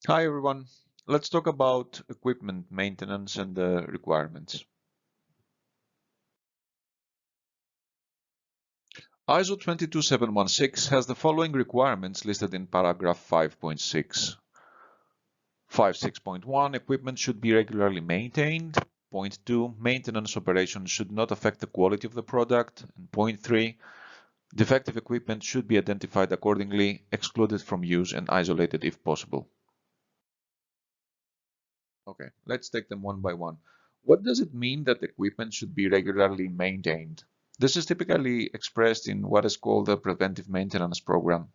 Hi everyone. Let's talk about equipment maintenance and the requirements. ISO 22716 has the following requirements listed in paragraph 5.6. 5.6.1 Equipment should be regularly maintained. Point 2 Maintenance operations should not affect the quality of the product. And point 3 Defective equipment should be identified accordingly, excluded from use and isolated if possible. Okay, let's take them one by one. What does it mean that equipment should be regularly maintained? This is typically expressed in what is called the preventive maintenance program.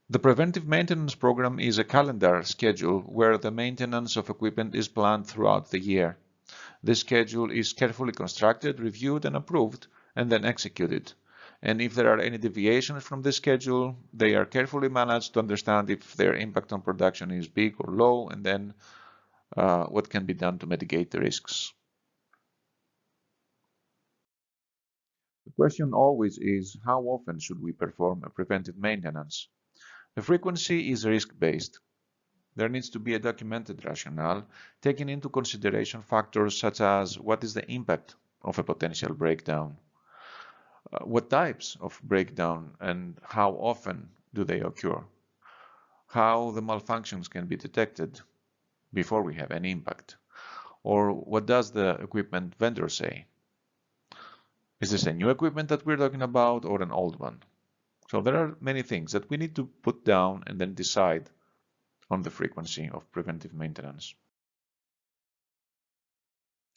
The preventive maintenance program is a calendar schedule where the maintenance of equipment is planned throughout the year. This schedule is carefully constructed, reviewed, and approved, and then executed. And if there are any deviations from this schedule, they are carefully managed to understand if their impact on production is big or low, and then what can be done to mitigate the risks. The question always is, how often should we perform a preventive maintenance? The frequency is risk-based. There needs to be a documented rationale, taking into consideration factors such as what is the impact of a potential breakdown, what types of breakdown and how often do they occur, how the malfunctions can be detected before we have any impact, or what does the equipment vendor say? Is this a new equipment that we're talking about or an old one? So there are many things that we need to put down and then decide on the frequency of preventive maintenance.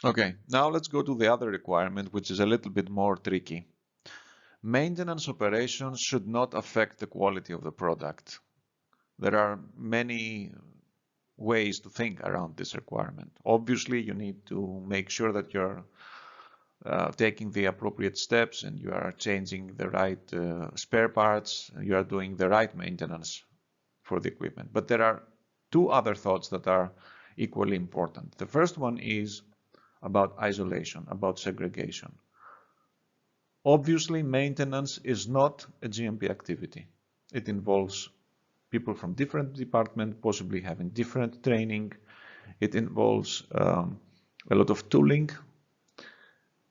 Okay, now let's go to the other requirement, which is a little bit more tricky. Maintenance operations should not affect the quality of the product. There are many ways to think around this requirement. Obviously, you need to make sure that you're taking the appropriate steps and you are changing the right spare parts, you are doing the right maintenance for the equipment. But there are two other thoughts that are equally important. The first one is about isolation, about segregation. Obviously, maintenance is not a GMP activity. It involves people from different departments, possibly having different training. It involves a lot of tooling,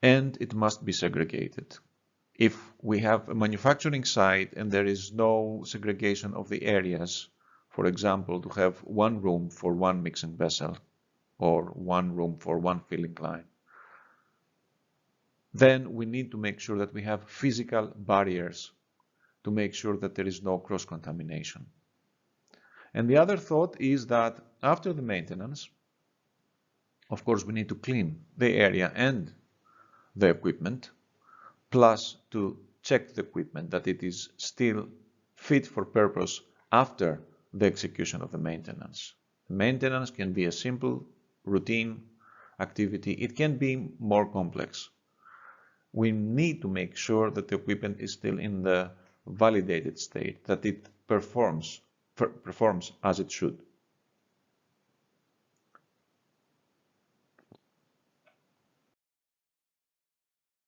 and it must be segregated. If we have a manufacturing site and there is no segregation of the areas, for example, to have one room for one mixing vessel or one room for one filling line, then we need to make sure that we have physical barriers to make sure that there is no cross-contamination. And the other thought is that after the maintenance, of course, we need to clean the area and the equipment, plus to check the equipment that it is still fit for purpose after the execution of the maintenance. Maintenance can be a simple routine activity. It can be more complex. We need to make sure that the equipment is still in the validated state, that it performs as it should.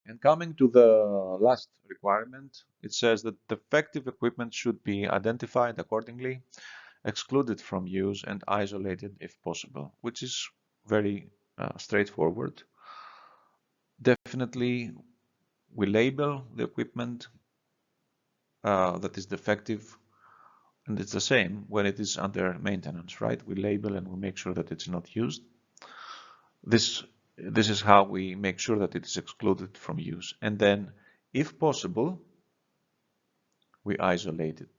And coming to the last requirement, it says that defective equipment should be identified accordingly, excluded from use, and isolated if possible, which is very straightforward. Definitely, we label the equipment that is defective, and it's the same when it is under maintenance, right? We label and we make sure that it's not used. This is how we make sure that it is excluded from use. And then, if possible, we isolate it.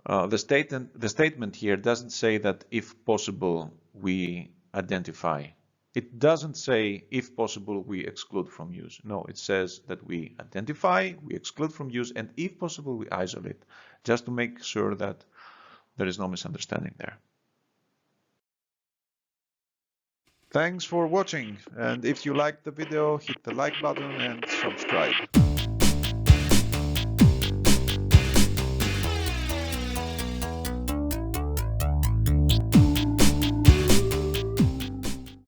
The statement here doesn't say that if possible, we identify. It doesn't say if possible, we exclude from use. No, it says that we identify, we exclude from use, and if possible, we isolate, just to make sure that there is no misunderstanding there. Thanks for watching, and if you liked the video, hit the like button and subscribe.